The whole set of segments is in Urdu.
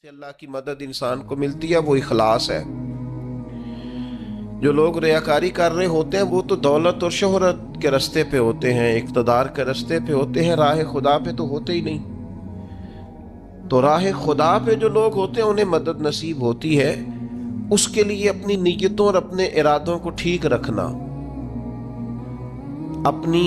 سے اللہ کی مدد انسان کو ملتی ہے وہ اخلاص ہے۔ جو لوگ ریاکاری کر رہے ہوتے ہیں وہ تو دولت اور شہرت کے راستے پہ ہوتے ہیں، اقتدار کے راستے پہ ہوتے ہیں، راہ خدا پہ تو ہوتے ہی نہیں۔ تو راہ خدا پہ جو لوگ ہوتے ہیں انہیں مدد نصیب ہوتی ہے، اس کے لیے اپنی نیتوں اور اپنے ارادوں کو ٹھیک رکھنا، اپنی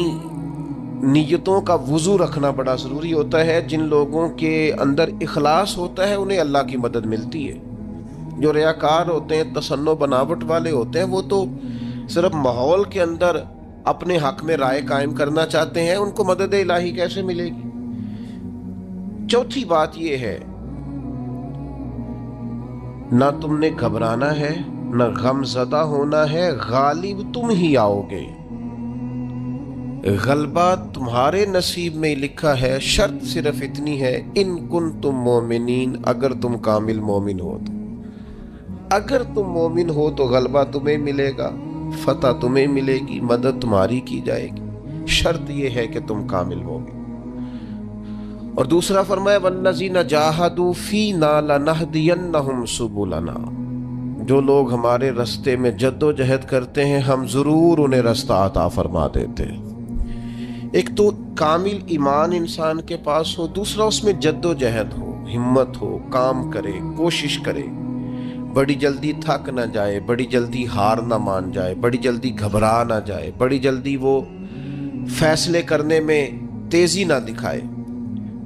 نیتوں کا وضو رکھنا بڑا ضروری ہوتا ہے۔ جن لوگوں کے اندر اخلاص ہوتا ہے انہیں اللہ کی مدد ملتی ہے۔ جو ریاکار ہوتے ہیں، تصنع بناوٹ والے ہوتے ہیں، وہ تو صرف ماحول کے اندر اپنے حق میں رائے قائم کرنا چاہتے ہیں، ان کو مدد الہی کیسے ملے گی؟ چوتھی بات یہ ہے، نہ تم نے گھبرانا ہے، نہ غم زدہ ہونا ہے، غالب تم ہی آؤ گے۔ غلبہ تمہارے نصیب میں لکھا ہے، شرط صرف اتنی ہے، ان کنتم مومنین، اگر تم کامل مومن ہو تو۔ اگر تم مومن ہو تو غلبہ تمہیں ملے گا، فتح تمہیں ملے گی، مدد تمہاری کی جائے گی، شرط یہ ہے کہ تم کامل مومن۔ اور دوسرا فرمایا والذین جاہدوا فینا لنہدینہم سبلنا، جو لوگ ہمارے راستے میں جد و جہد کرتے ہیں ہم ضرور انہیں راستہ عطا فرما دیتے ہیں۔ ایک تو کامل ایمان انسان کے پاس ہو، دوسرا اس میں جد و جہد ہو، ہمت ہو، کام کرے، کوشش کرے، بڑی جلدی تھک نہ جائے، بڑی جلدی ہار نہ مان جائے، بڑی جلدی گھبرا نہ جائے، بڑی جلدی وہ فیصلے کرنے میں تیزی نہ دکھائے،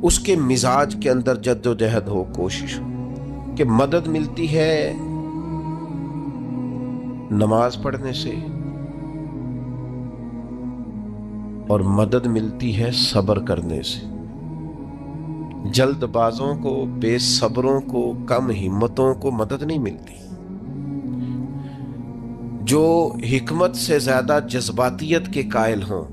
اس کے مزاج کے اندر جد و جہد ہو، کوشش ہو۔ کہ مدد ملتی ہے نماز پڑھنے سے، اور مدد ملتی ہے صبر کرنے سے۔ جلد بازوں کو، بے صبروں کو، کم ہمتوں کو مدد نہیں ملتی۔ جو حکمت سے زیادہ جذباتیت کے قائل ہوں،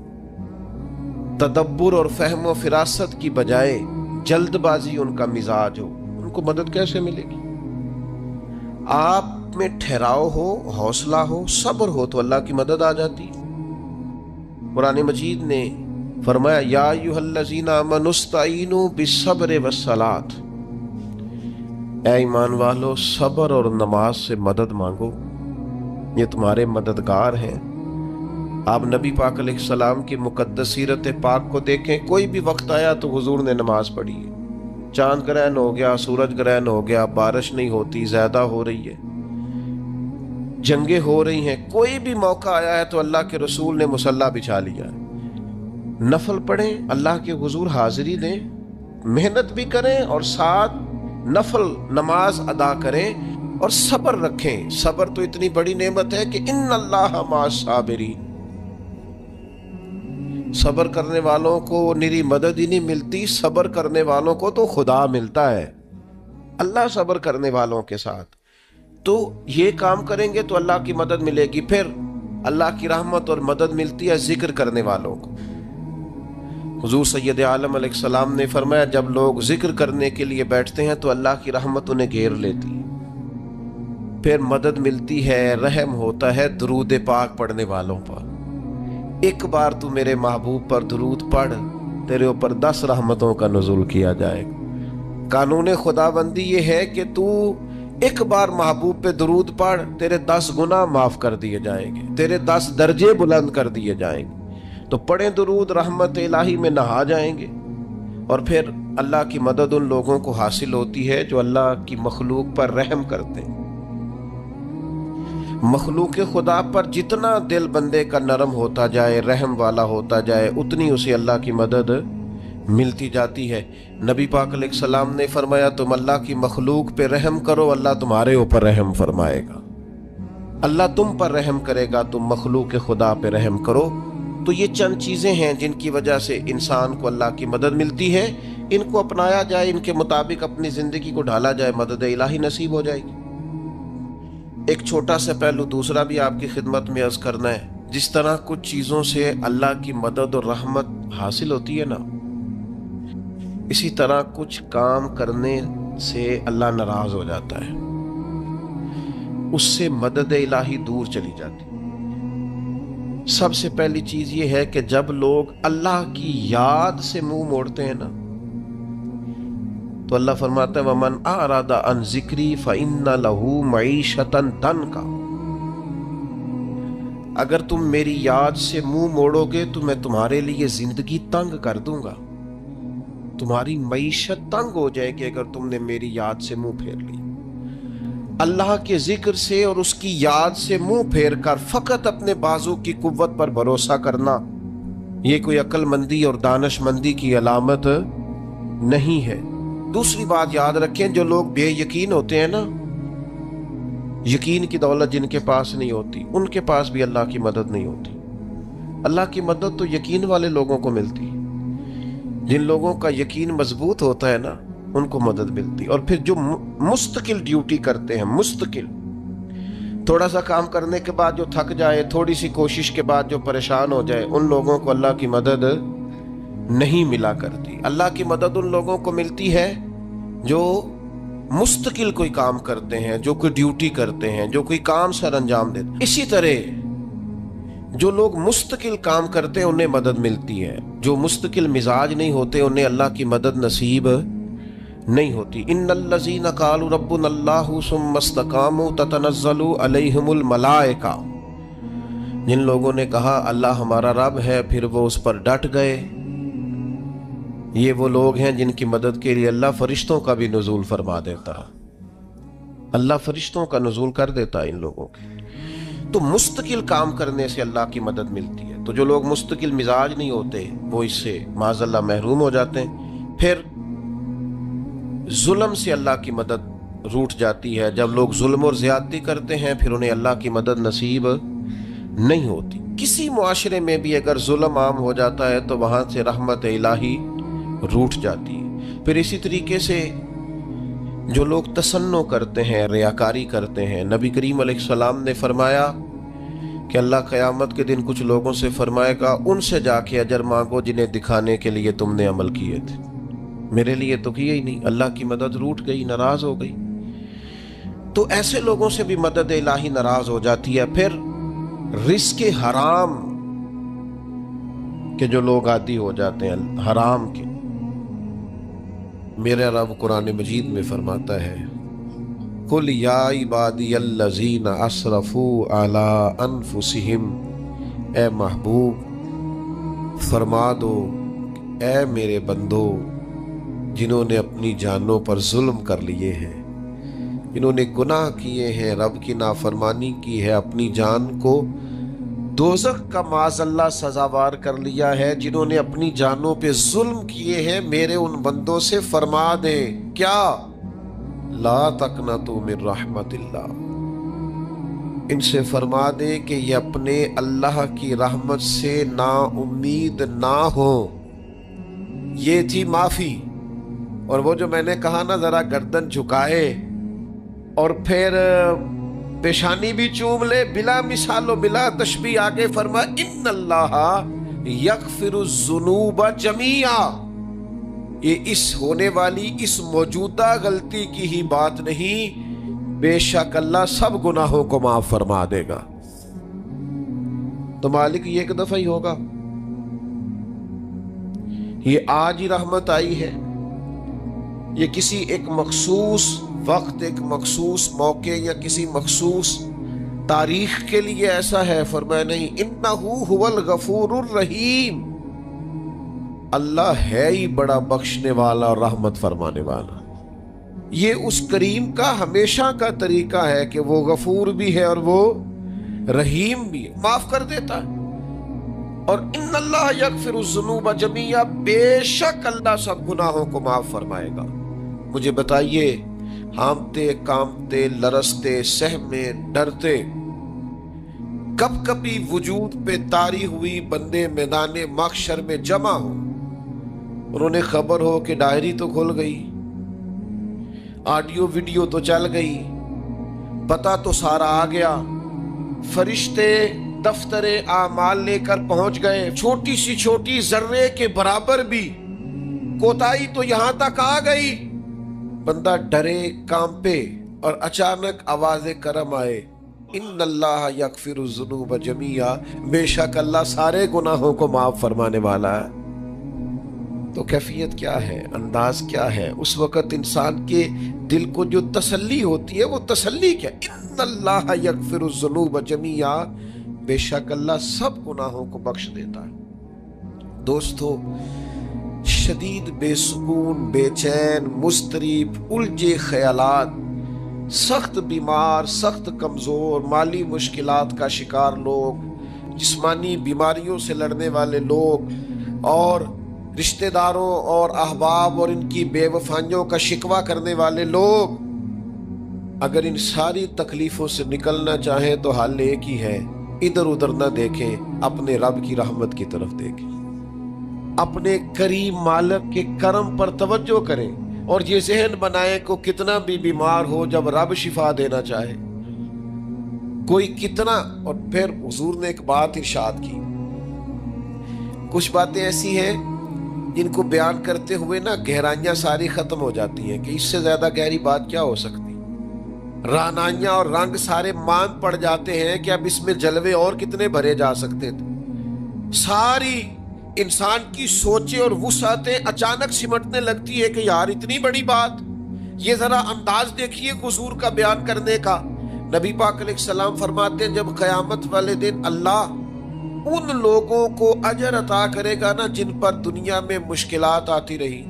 تدبر اور فہم و فراست کی بجائے جلد بازی ان کا مزاج ہو، ان کو مدد کیسے ملے گی؟ آپ میں ٹھہراؤ ہو، حوصلہ ہو، صبر ہو تو اللہ کی مدد آ جاتی ہے۔ قرآن مجید نے فرمایا یا ایھا الذین آمنوا استعینوا بالصبر والصلاۃ، اے ایمان والو صبر اور نماز سے مدد مانگو، یہ تمہارے مددگار ہیں۔ آپ نبی پاک علیہ السلام کی مقدس سیرت پاک کو دیکھیں، کوئی بھی وقت آیا تو حضور نے نماز پڑھی ہے۔ چاند گرہن ہو گیا، سورج گرہن ہو گیا، بارش نہیں ہوتی، زیادہ ہو رہی ہے، جنگیں ہو رہی ہیں، کوئی بھی موقع آیا ہے تو اللہ کے رسول نے مصلی بچھا لیا ہے۔ نفل پڑھیں، اللہ کے حضور حاضری دیں، محنت بھی کریں اور ساتھ نفل نماز ادا کریں اور صبر رکھیں۔ صبر تو اتنی بڑی نعمت ہے کہ ان اللہ مع الصابرین، صبر کرنے والوں کو نری مدد ہی نہیں ملتی، صبر کرنے والوں کو تو خدا ملتا ہے، اللہ صبر کرنے والوں کے ساتھ۔ تو یہ کام کریں گے تو اللہ کی مدد ملے گی۔ پھر اللہ کی رحمت اور مدد ملتی ہے ذکر کرنے والوں کو۔ حضور سید عالم علیہ السلام نے فرمایا جب لوگ ذکر کرنے کے لیے بیٹھتے ہیں تو اللہ کی رحمت انہیں گھیر لیتی ہے، پھر مدد ملتی ہے، رحم ہوتا ہے درود پاک پڑھنے والوں پر۔ ایک بار تو میرے محبوب پر درود پڑھ، تیرے اوپر 10 رحمتوں کا نزول کیا جائے گا۔ قانون خداوندی یہ ہے کہ تو ایک بار محبوب پہ درود پڑھ، تیرے 10 گناہ معاف کر دیے جائیں گے، تیرے 10 درجے بلند کر دیے جائیں گے۔ تو پڑھیں درود، رحمت الہی میں نہا جائیں گے، اور پھر اللہ کی مدد ان لوگوں کو حاصل ہوتی ہے جو اللہ کی مخلوق پر رحم کرتے ہیں۔ مخلوق خدا پر جتنا دل بندے کا نرم ہوتا جائے، رحم والا ہوتا جائے، اتنی اسے اللہ کی مدد ملتی جاتی ہے۔ نبی پاک علیہ السلام نے فرمایا تم اللہ کی مخلوق پہ رحم کرو، اللہ تمہارے اوپر رحم فرمائے گا۔ اللہ تم پر رحم کرے گا، تم مخلوق خدا پہ رحم کرو۔ تو یہ چند چیزیں ہیں جن کی وجہ سے انسان کو اللہ کی مدد ملتی ہے، ان کو اپنایا جائے، ان کے مطابق اپنی زندگی کو ڈھالا جائے، مدد الہی نصیب ہو جائے گی۔ ایک چھوٹا سا پہلو دوسرا بھی آپ کی خدمت میں عرض کرنا ہے۔ جس طرح کچھ چیزوں سے اللہ کی مدد اور رحمت حاصل ہوتی ہے نا، اسی طرح کچھ کام کرنے سے اللہ ناراض ہو جاتا ہے، اس سے مدد الہی دور چلی جاتی۔ سب سے پہلی چیز یہ ہے کہ جب لوگ اللہ کی یاد سے منہ موڑتے ہیں نا، تو اللہ فرماتا ہے وَمَنْ أَعْرَضَ عَنْ ذِكْرِي فَإِنَّ لَهُ مَعِيشَةً ضَنْكًا، اگر تم میری یاد سے منہ موڑو گے تو میں تمہارے لیے زندگی تنگ کر دوں گا، تمہاری معیشت تنگ ہو جائے گی اگر تم نے میری یاد سے منہ پھیر لی۔ اللہ کے ذکر سے اور اس کی یاد سے منہ پھیر کر فقط اپنے بازو کی قوت پر بھروسہ کرنا، یہ کوئی عقل مندی اور دانش مندی کی علامت نہیں ہے۔ دوسری بات یاد رکھیں، جو لوگ بے یقین ہوتے ہیں نا، یقین کی دولت جن کے پاس نہیں ہوتی، ان کے پاس بھی اللہ کی مدد نہیں ہوتی۔ اللہ کی مدد تو یقین والے لوگوں کو ملتی ہے، جن لوگوں کا یقین مضبوط ہوتا ہے نا ان کو مدد ملتی۔ اور پھر جو مستقل ڈیوٹی کرتے ہیں، مستقل تھوڑا سا کام کرنے کے بعد جو تھک جائے، تھوڑی سی کوشش کے بعد جو پریشان ہو جائے، ان لوگوں کو اللہ کی مدد نہیں ملا کرتی۔ اللہ کی مدد ان لوگوں کو ملتی ہے جو مستقل کوئی کام کرتے ہیں، جو کوئی ڈیوٹی کرتے ہیں، جو کوئی کام سر انجام دیتے ہیں۔ اسی طرح جو لوگ مستقل کام کرتے ہیں انہیں مدد ملتی ہے، جو مستقل مزاج نہیں ہوتے انہیں اللہ کی مدد نصیب نہیں ہوتی۔ ان الذین قالوا ربنا اللہ ثم استقاموا تتنزل علیہم الملائکہ، جن لوگوں نے کہا اللہ ہمارا رب ہے پھر وہ اس پر ڈٹ گئے، یہ وہ لوگ ہیں جن کی مدد کے لیے اللہ فرشتوں کا بھی نزول فرما دیتا، اللہ فرشتوں کا نزول کر دیتا ہے ان لوگوں کے۔ تو مستقل کام کرنے سے اللہ کی مدد ملتی ہے۔ تو جو لوگ مستقل مزاج نہیں ہوتے وہ اس سے معاذ اللہ محروم ہو جاتے ہیں۔ پھر ظلم سے اللہ کی مدد روٹ جاتی ہے، جب لوگ ظلم اور زیادتی کرتے ہیں پھر انہیں اللہ کی مدد نصیب نہیں ہوتی۔ کسی معاشرے میں بھی اگر ظلم عام ہو جاتا ہے تو وہاں سے رحمت الہی روٹ جاتی ہے۔ پھر اسی طریقے سے جو لوگ تصنع کرتے ہیں، ریاکاری کرتے ہیں، نبی کریم علیہ السلام نے فرمایا کہ اللہ قیامت کے دن کچھ لوگوں سے فرمائے گا ان سے جا کے اجر مانگو جنہیں دکھانے کے لیے تم نے عمل کیے تھے، میرے لیے تو کیے ہی نہیں، اللہ کی مدد روٹ گئی، ناراض ہو گئی۔ تو ایسے لوگوں سے بھی مدد الہی ناراض ہو جاتی ہے۔ پھر رزق حرام کے جو لوگ عادی ہو جاتے ہیں حرام کے، میرا رب قرآن مجید میں فرماتا ہے قُلْ يَا عِبَادِيَ الَّذِينَ أَسْرَفُوا عَلَىٰ أَنفُسِهِمْ، اے محبوب فرما دو اے میرے بندو جنہوں نے اپنی جانوں پر ظلم کر لیے ہیں، جنہوں نے گناہ کیے ہیں، رب کی نافرمانی کی ہے، اپنی جان کو دوزخ کا معاذ اللہ سزاوار کر لیا ہے، جنہوں نے اپنی جانوں پہ ظلم کیے ہیں، میرے ان بندوں سے فرما دے کیا لا تقنطوا من رحمت اللہ، ان سے فرما دے کہ یہ اپنے اللہ کی رحمت سے نا امید نہ ہو۔ یہ تھی معافی۔ اور وہ جو میں نے کہا نا ذرا گردن جھکائے اور پھر پیشانی بھی چوم لے، بلا مثال و بلا تشبیہ آگے فرما ان اللہ یغفر الذنوب جمیعا، یہ اس ہونے والی اس موجودہ غلطی کی ہی بات نہیں، بے شک اللہ سب گناہوں کو معاف فرما دے گا۔ تو مالک یہ ایک دفعہ ہی ہوگا، یہ آج ہی رحمت آئی ہے، یہ کسی ایک مخصوص وقت، ایک مخصوص موقع یا کسی مخصوص تاریخ کے لیے ایسا ہے؟ فرمایا نہیں، انہو هو الغفور الرحیم، اللہ ہے ہی بڑا بخشنے والا اور رحمت فرمانے والا۔ یہ اس کریم کا ہمیشہ کا طریقہ ہے کہ وہ غفور بھی ہے اور وہ رحیم بھی ہے، معاف کر دیتا ہے۔ اور ان اللہ یغفر الذنوب جمیعا، بے شک اللہ سب گناہوں کو معاف فرمائے گا۔ مجھے بتائیے، ہانپتے کانپتے لرزتے سہمے ڈرتے کب کبھی وجود پہ طاری ہوئی بندے میدان محشر میں جمع ہو اور انہیں خبر ہو کہ ڈائری تو کھل گئی، آڈیو ویڈیو تو چل گئی، پتہ تو سارا آ گیا، فرشتے دفتر اعمال لے کر پہنچ گئے، چھوٹی سی چھوٹی ذرے کے برابر بھی کوتاہی تو یہاں تک آ گئی، بندہ ڈرے کانپے اور اچانک آواز کرم آئے، ان اللہ یغفر الذنوب جمیعا، بے شک اللہ سارے گناہوں کو معاف فرمانے والا ہے۔ تو کیفیت کیا ہے، انداز کیا ہے؟ اس وقت انسان کے دل کو جو تسلی ہوتی ہے وہ تسلی کیا؟ ان اللہ یغفر الذنوب جمیعا، بے شک اللہ سب گناہوں کو بخش دیتا ہے۔ دوستو، شدید بے سکون، بے چین، مضطرب، الجھے خیالات، سخت بیمار، سخت کمزور، مالی مشکلات کا شکار لوگ، جسمانی بیماریوں سے لڑنے والے لوگ، اور رشتہ داروں اور احباب اور ان کی بے وفائیوں کا شکوہ کرنے والے لوگ، اگر ان ساری تکلیفوں سے نکلنا چاہیں تو حل ایک ہی ہے، ادھر ادھر نہ دیکھیں، اپنے رب کی رحمت کی طرف دیکھیں، اپنے کریم مالک کے کرم پر توجہ کریں، اور یہ ذہن بنائیں کہ کتنا بھی بیمار ہو، جب رب شفا دینا چاہے کوئی کتنا۔ اور پھر حضور نے ایک بات ارشاد کی، کچھ باتیں ایسی ہیں جن کو بیان کرتے ہوئے نا گہرائیاں ساری ختم ہو جاتی ہیں کہ اس سے زیادہ گہری بات کیا ہو سکتی، رعنائیاں اور رنگ سارے مان پڑ جاتے ہیں کہ اب اس میں جلوے اور کتنے بھرے جا سکتے تھے۔ ساری انسان کی سوچیں اور وسعتیں اچانک سمٹنے لگتی ہے کہ یار اتنی بڑی بات، یہ ذرا انداز دیکھیے حضور کا بیان کرنے کا۔ نبی پاک علیہ السلام فرماتے ہیں جب قیامت والے دن اللہ ان لوگوں کو اجر عطا کرے گا نا جن پر دنیا میں مشکلات آتی رہی،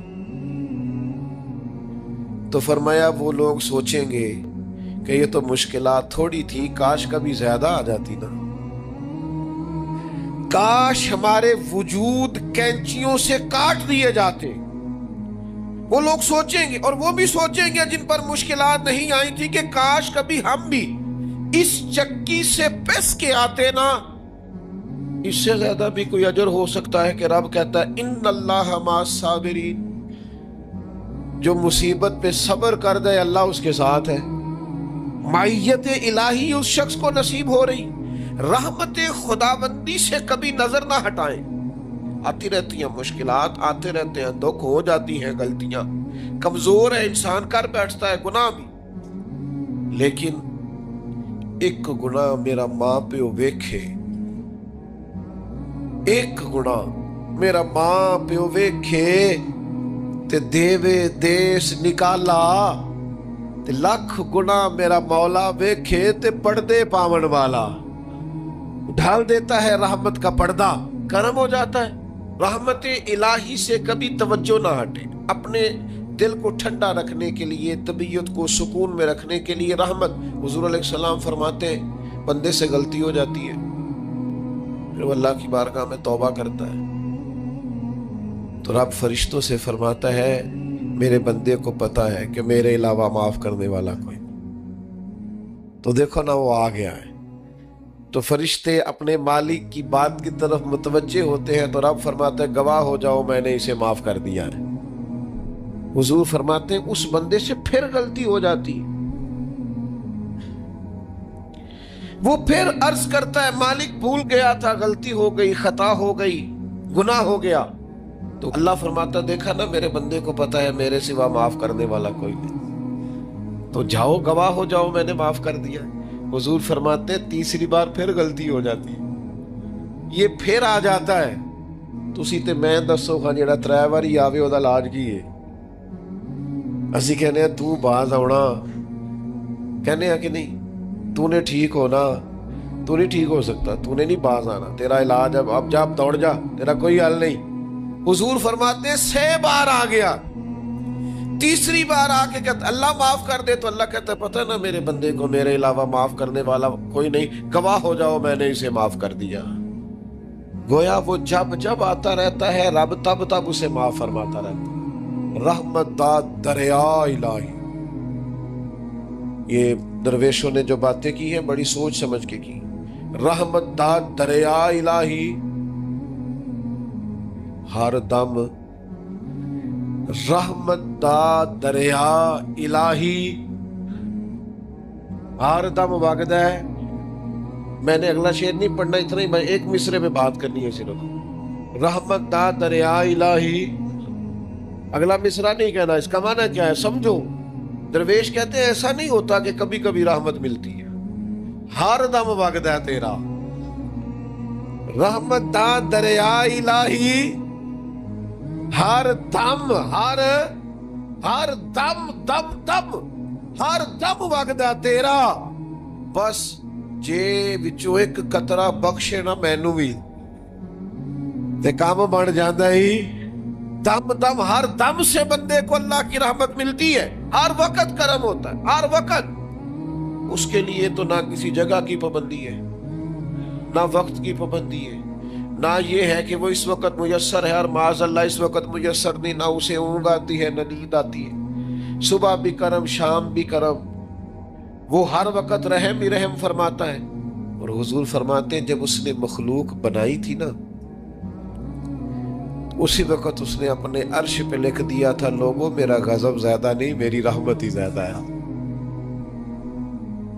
تو فرمایا وہ لوگ سوچیں گے کہ یہ تو مشکلات تھوڑی تھی، کاش کبھی زیادہ آ جاتی نا، کاش ہمارے وجود کینچیوں سے کاٹ دیے جاتے۔ وہ لوگ سوچیں گے، اور وہ بھی سوچیں گے جن پر مشکلات نہیں آئی تھی کہ کاش کبھی ہم بھی اس چکی سے پس کے آتے نا۔ اس سے زیادہ بھی کوئی اجر ہو سکتا ہے کہ رب کہتا ہے ان اللہ مع الصابرین، جو مصیبت پہ صبر کر دے اللہ اس کے ساتھ ہے۔ معیت الہی اس شخص کو نصیب ہو رہی، رحمت خداوندی سے کبھی نظر نہ ہٹائیں۔ آتی رہتی ہیں مشکلات، آتے رہتے ہیں دکھ، ہو جاتی ہیں غلطیاں، کمزور ہے انسان، کر بیٹھتا ہے گناہ بھی، لیکن ایک گناہ میرا ماں پیو ویکھے، ایک گناہ میرا ماں پیو ویکھے تے دیوے دیس نکالا، تے لکھ گناہ میرا مولا ویکھے تے پردے پاون والا، ڈھال دیتا ہے رحمت کا پردہ، کرم ہو جاتا ہے۔ رحمت الہی سے کبھی توجہ نہ ہٹے، اپنے دل کو ٹھنڈا رکھنے کے لیے، طبیعت کو سکون میں رکھنے کے لیے رحمت۔ حضور علیہ السلام فرماتے ہیں بندے سے غلطی ہو جاتی ہے، پھر وہ اللہ کی بارگاہ میں توبہ کرتا ہے تو رب فرشتوں سے فرماتا ہے میرے بندے کو پتا ہے کہ میرے علاوہ معاف کرنے والا کوئی، تو دیکھو نا وہ آ گیا ہے، تو فرشتے اپنے مالک کی بات کی طرف متوجہ ہوتے ہیں تو رب فرماتا ہے گواہ ہو جاؤ میں نے اسے معاف کر دیا ہے۔ حضور فرماتے ہیں اس بندے سے پھر غلطی ہو جاتی، وہ پھر عرض کرتا ہے مالک بھول گیا تھا، غلطی ہو گئی، خطا ہو گئی، گناہ ہو گیا، تو اللہ فرماتا دیکھا نا میرے بندے کو پتا ہے میرے سوا معاف کرنے والا کوئی نہیں، تو جاؤ گواہ ہو جاؤ میں نے معاف کر دیا۔ حضور فرماتے تیسری بار پھر غلطی ہو جاتی، یہ پھر آ جاتا ہے، تسی تے میں دسو خان جڑا 3 واری آوے او دا علاج کی ہے؟ اسی کہنے ہیں تو باز آنا، کہنے ہیں کہ نہیں تو نے ٹھیک ہونا، تو نہیں ٹھیک ہو سکتا، تو نے نہیں باز آنا، تیرا علاج اب جا دوڑ جا، تیرا کوئی حل نہیں۔ حضور فرماتے ہیں 6 بار آ گیا، تیسری بار آ کے کہتا اللہ معاف کر دے، تو اللہ کہتا ہے پتہ نا میرے بندے کو میرے علاوہ معاف کرنے والا کوئی نہیں، گواہ ہو جاؤ میں نے اسے معاف کر دیا۔ گویا وہ جب جب آتا رہتا ہے رب تب تب اسے معاف فرماتا رہتا ہے۔ رحمت داد دریا الہی، یہ درویشوں نے جو باتیں کی ہیں بڑی سوچ سمجھ کے کی۔ رحمت داد دریا الہی، ہر دم رحمت دا دریا الہی، ہر دم وگدا ہے۔ میں نے اگلا شعر نہیں پڑھنا، اتنا ہی میں ایک مصرے میں بات کرنی ہے صرف۔ رحمت دا دریا الہی، اگلا مصرا نہیں کہنا، اس کا معنی کیا ہے سمجھو۔ درویش کہتے ہیں ایسا نہیں ہوتا کہ کبھی کبھی رحمت ملتی ہے، ہر دم وگدا ہے تیرا۔ رحمت دا دریا الہی، ہر دم ہر دم دم دم ہر دم وگدا تیرا، بس جے وچوں ایک قطرہ بخشے نا مینوں وی تے کام بن جاندا ہی۔ دم دم ہر دم سے بندے کو اللہ کی رحمت ملتی ہے، ہر وقت کرم ہوتا ہے، ہر وقت۔ اس کے لیے تو نہ کسی جگہ کی پابندی ہے، نہ وقت کی پابندی ہے، نہ یہ ہے کہ وہ اس وقت میسر ہے اور معاذ اللہ اس وقت میسر نہیں، نہ اسے اونگ آتی ہے نہ نیند آتی ہے۔ صبح بھی کرم، شام بھی کرم، وہ ہر وقت رحم ہی رحم فرماتا ہے۔ اور حضور فرماتے ہیں جب اس نے مخلوق بنائی تھی نا، اسی وقت اس نے اپنے عرش پہ لکھ دیا تھا، لوگوں میرا غضب زیادہ نہیں، میری رحمت ہی زیادہ ہے۔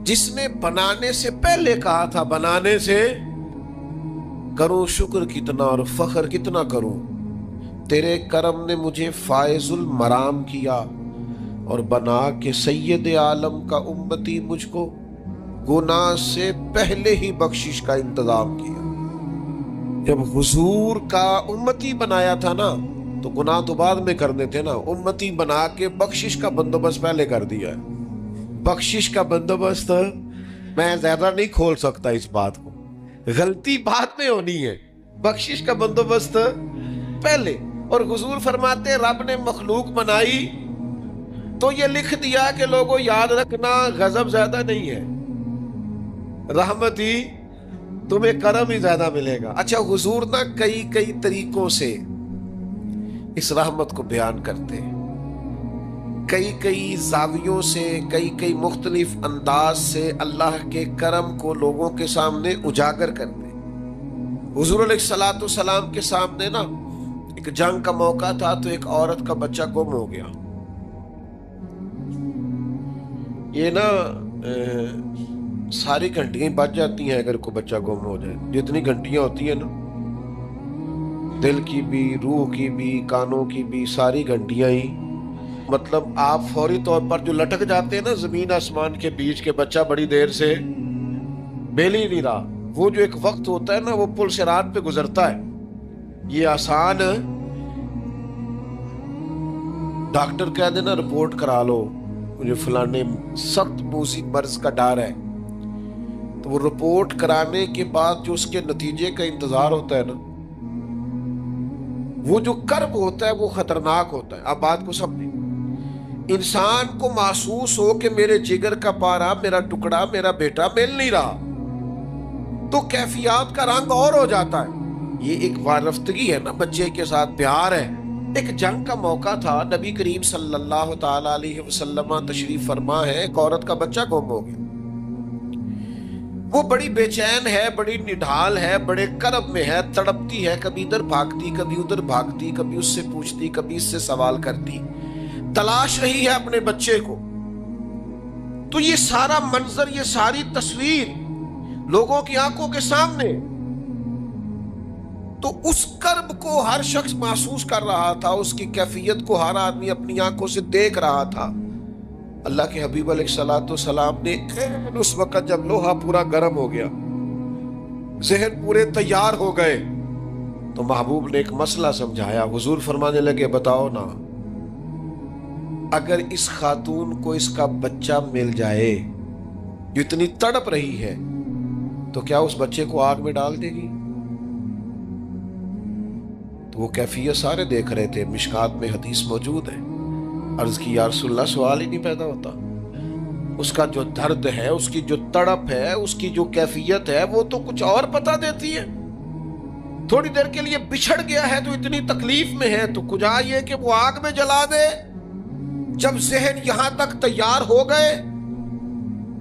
جس نے بنانے سے پہلے کہا تھا، بنانے سے کروں شکر کتنا اور فخر کتنا کروں، تیرے کرم نے مجھے فائز المرام کیا اور بنا کے سید عالم کا امتی مجھ کو گناہ سے پہلے ہی بخشش کا انتظام کیا۔ جب حضور کا امتی بنایا تھا نا تو گناہ تو بعد میں کرنے تھے نا، امتی بنا کے بخشش کا بندوبست پہلے کر دیا ہے۔ بخشش کا بندوبست میں زیادہ نہیں کھول سکتا اس بات کو، غلطی بعد میں ہونی ہے، بخشش کا بندوبست پہلے۔ اور حضور فرماتے رب نے مخلوق بنائی تو یہ لکھ دیا کہ لوگوں یاد رکھنا غضب زیادہ نہیں ہے، رحمت ہی، تمہیں کرم ہی زیادہ ملے گا۔ اچھا حضور نا کئی طریقوں سے اس رحمت کو بیان کرتے ہیں، کئی زاویوں سے، کئی مختلف انداز سے اللہ کے کرم کو لوگوں کے سامنے اجاگر کرتے ہیں۔ حضور علیہ الصلوۃ والسلام کے سامنے نا ایک جنگ کا موقع تھا تو ایک عورت کا بچہ گم ہو گیا۔ یہ نا ساری گھنٹیاں بج جاتی ہیں اگر کوئی بچہ گم ہو جائے، جتنی گھنٹیاں ہوتی ہیں نا، دل کی بھی، روح کی بھی، کانوں کی بھی، ساری گھنٹیاں ہی، مطلب آپ فوری طور پر جو لٹک جاتے ہیں نا زمین آسمان کے بیچ کے، بچہ بڑی دیر سے بیل ہی نہیں رہا، وہ جو ایک وقت ہوتا ہے نا وہ پل صراط پہ گزرتا ہے، یہ آسان ڈاکٹر کہہ دینا رپورٹ کرا لو مجھے فلانے سخت موذی مرض کا ڈر ہے، تو وہ رپورٹ کرانے کے بعد جو اس کے نتیجے کا انتظار ہوتا ہے نا، وہ جو کرب ہوتا ہے وہ خطرناک ہوتا ہے۔ اب بات کو سمجھیں، انسان کو محسوس ہو کہ میرے جگر کا پارا، میرا ٹکڑا، میرا بیٹا مل نہیں رہا، تو کیفیات کا رنگ اور ہو جاتا ہے۔ یہ ایک وارفتگی ہے نا، بچے کے ساتھ پیار ہے۔ ایک جنگ کا موقع تھا، نبی کریم صلی اللہ تعالی علیہ وسلم تشریف فرما ہے، ایک عورت کا بچہ گم ہو گیا، وہ بڑی بے چین ہے، بڑی نڈھال ہے، بڑے کرب میں ہے، تڑپتی ہے، کبھی ادھر بھاگتی، کبھی ادھر بھاگتی، کبھی اس سے پوچھتی، کبھی اس سے سوال کرتی، تلاش رہی ہے اپنے بچے کو۔ تو یہ سارا منظر، یہ ساری تصویر لوگوں کی آنکھوں کے سامنے، تو اس کرب کو ہر شخص محسوس کر رہا تھا، اس کی کیفیت کو ہر آدمی اپنی آنکھوں سے دیکھ رہا تھا۔ اللہ کے حبیب علیہ الصلوۃ والسلام نے اس وقت جب لوہا پورا گرم ہو گیا، ذہن پورے تیار ہو گئے، تو محبوب نے ایک مسئلہ سمجھایا۔ حضور فرمانے لگے بتاؤ نا، اگر اس خاتون کو اس کا بچہ مل جائے جو اتنی تڑپ رہی ہے، تو کیا اس بچے کو آگ میں ڈال دے گی؟ تو وہ کیفیت سارے دیکھ رہے تھے، مشکات میں حدیث موجود ہے۔ عرض کی یا رسول اللہ، سوال ہی نہیں پیدا ہوتا، اس کا جو درد ہے، اس کی جو تڑپ ہے، اس کی جو کیفیت ہے، وہ تو کچھ اور پتہ دیتی ہے۔ تھوڑی دیر کے لیے بچھڑ گیا ہے تو اتنی تکلیف میں ہے، تو کچھ یہ کہ وہ آگ میں جلا دے۔ جب ذہن یہاں تک تیار ہو گئے،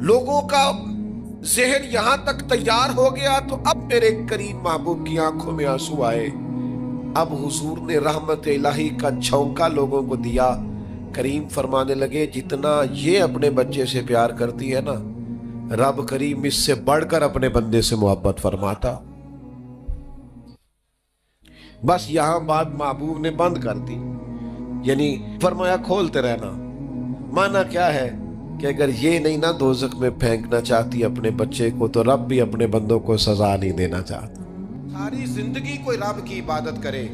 لوگوں کا ذہن یہاں تک تیار ہو گیا، تو اب میرے کریم محبوب کی آنکھوں میں آنسو آئے۔ اب حضور نے رحمت الہی کا جھونکا لوگوں کو دیا۔ کریم فرمانے لگے جتنا یہ اپنے بچے سے پیار کرتی ہے نا، رب کریم اس سے بڑھ کر اپنے بندے سے محبت فرماتا۔ بس یہاں بات محبوب نے بند کر دی، یعنی فرمایا کھولتے رہنا۔ مانا کیا ہے کہ اگر یہ نہیں نا دوزخ میں پھینکنا چاہتی اپنے بچے کو، تو رب بھی اپنے بندوں کو سزا نہیں دینا چاہتا۔ ساری زندگی کوئی رب کی عبادت کرے،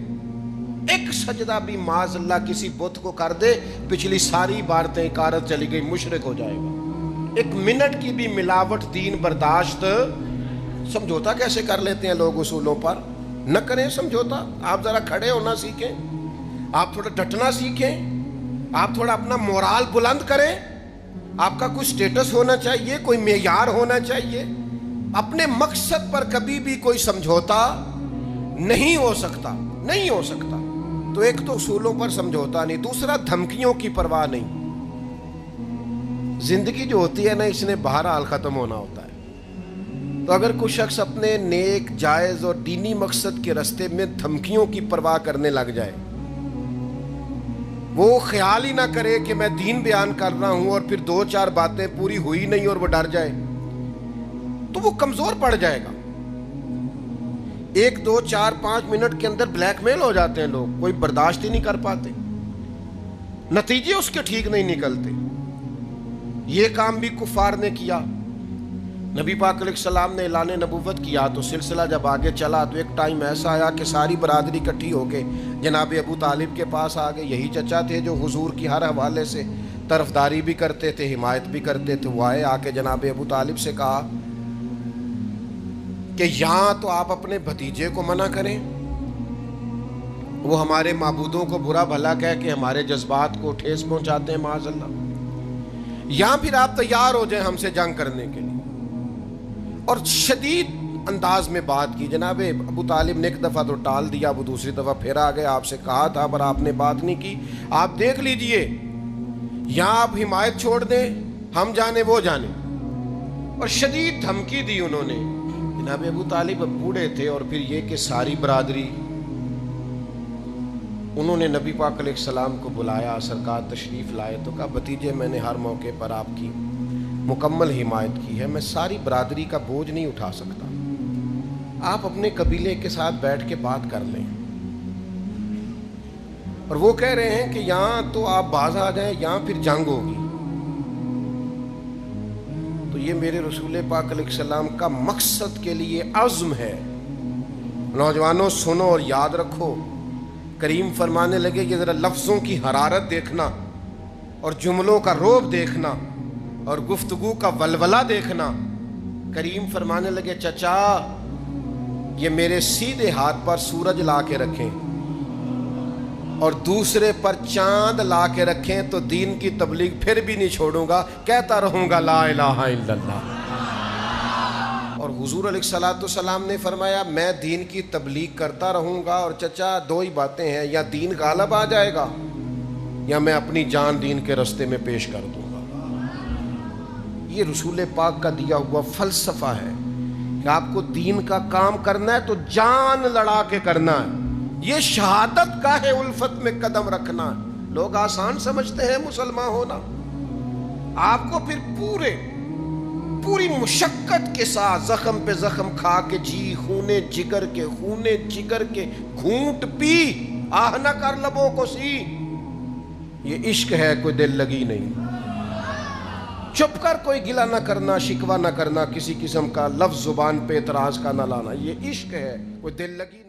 ایک سجدہ بھی معاذ اللہ کسی بت کو کر دے، پچھلی ساری عبادتیں اکارت چلی گئی، مشرک ہو جائے گا۔ ایک منٹ کی بھی ملاوٹ دین برداشت۔ سمجھوتا کیسے کر لیتے ہیں لوگ اصولوں پر؟ نہ کریں سمجھوتا۔ آپ ذرا کھڑے ہونا سیکھیں، آپ تھوڑا ڈٹنا سیکھیں، آپ تھوڑا اپنا مورال بلند کریں۔ آپ کا کوئی سٹیٹس ہونا چاہیے، کوئی معیار ہونا چاہیے۔ اپنے مقصد پر کبھی بھی کوئی سمجھوتا نہیں ہو سکتا، نہیں ہو سکتا۔ تو ایک تو اصولوں پر سمجھوتا نہیں، دوسرا دھمکیوں کی پرواہ نہیں۔ زندگی جو ہوتی ہے نا، اس نے بہرحال ختم ہونا ہوتا ہے۔ تو اگر کوئی شخص اپنے نیک، جائز اور دینی مقصد کے راستے میں دھمکیوں کی پرواہ کرنے لگ جائے، وہ خیال ہی نہ کرے کہ میں دین بیان کر رہا ہوں اور پھر 2-4 باتیں پوری ہوئی نہیں اور وہ ڈر جائے، تو وہ کمزور پڑ جائے گا۔ 1 2 4 5 منٹ کے اندر بلیک میل ہو جاتے ہیں لوگ، کوئی برداشت ہی نہیں کر پاتے، نتیجے اس کے ٹھیک نہیں نکلتے۔ یہ کام بھی کفار نے کیا۔ نبی پاک علیہ السلام نے اعلان نبوت کیا تو سلسلہ جب آگے چلا تو ایک ٹائم ایسا آیا کہ ساری برادری اکٹھی ہو کے جناب ابو طالب کے پاس آ گئے۔ یہی چچا تھے جو حضور کی ہر حوالے سے طرفداری بھی کرتے تھے، حمایت بھی کرتے تھے۔ وہ آئے، آ کے جناب ابو طالب سے کہا کہ یہاں تو آپ اپنے بھتیجے کو منع کریں، وہ ہمارے معبودوں کو برا بھلا کہہ کے ہمارے جذبات کو ٹھیس پہنچاتے ہیں معاذ اللہ، یہاں پھر آپ تیار ہو جائیں ہم سے جنگ کرنے کے لیے۔ اور شدید انداز میں بات کی۔ جناب ابو طالب نے ایک دفعہ تو ٹال دیا، وہ دوسری دفعہ پھر آ گئے، آپ سے کہا تھا پر آپ نے بات نہیں کی، آپ دیکھ لیجئے، یہاں آپ حمایت چھوڑ دیں، ہم جانے وہ جانے۔ اور شدید دھمکی دی انہوں نے۔ جناب ابو طالب اب بوڑھے تھے، اور پھر یہ کہ ساری برادری، انہوں نے نبی پاک علیہ السلام کو بلایا، سرکار تشریف لائے تو کہا بھتیجے میں نے ہر موقع پر آپ کی مکمل حمایت کی ہے، میں ساری برادری کا بوجھ نہیں اٹھا سکتا، آپ اپنے قبیلے کے ساتھ بیٹھ کے بات کر لیں۔ اور وہ کہہ رہے ہیں کہ یہاں تو آپ باز آ جائیں، یہاں پھر جنگ ہوگی۔ تو یہ میرے رسول پاک علیہ السلام کا مقصد کے لیے عزم ہے۔ نوجوانوں سنو اور یاد رکھو، کریم فرمانے لگے کہ ذرا لفظوں کی حرارت دیکھنا اور جملوں کا روب دیکھنا اور گفتگو کا ولولہ دیکھنا۔ کریم فرمانے لگے چچا یہ میرے سیدھے ہاتھ پر سورج لا کے رکھیں اور دوسرے پر چاند لا کے رکھیں تو دین کی تبلیغ پھر بھی نہیں چھوڑوں گا، کہتا رہوں گا لا الہ الا اللہ۔ اور حضور علیہ السلام نے فرمایا میں دین کی تبلیغ کرتا رہوں گا، اور چچا 2 ہی باتیں ہیں، یا دین غالب آ جائے گا یا میں اپنی جان دین کے راستے میں پیش کر دوں گا۔ یہ رسول پاک کا دیا ہوا فلسفہ ہے کہ آپ کو دین کا کام کرنا ہے تو جان لڑا کے کرنا ہے، یہ شہادت کا ہے الفت میں قدم رکھنا ہے۔ لوگ آسان سمجھتے ہیں مسلمان ہونا، آپ کو پھر پوری مشقت کے ساتھ زخم پہ زخم کھا کے جی خونے جگر کے گھونٹ پی آہ نہ کر لبوں کو سی، یہ عشق ہے، کوئی دل لگی نہیں۔ چپ کر کوئی گلہ نہ کرنا، شکوہ نہ کرنا، کسی قسم کا لفظ زبان پہ اعتراض کا نہ لانا، یہ عشق ہے، کوئی دل لگی نہیں۔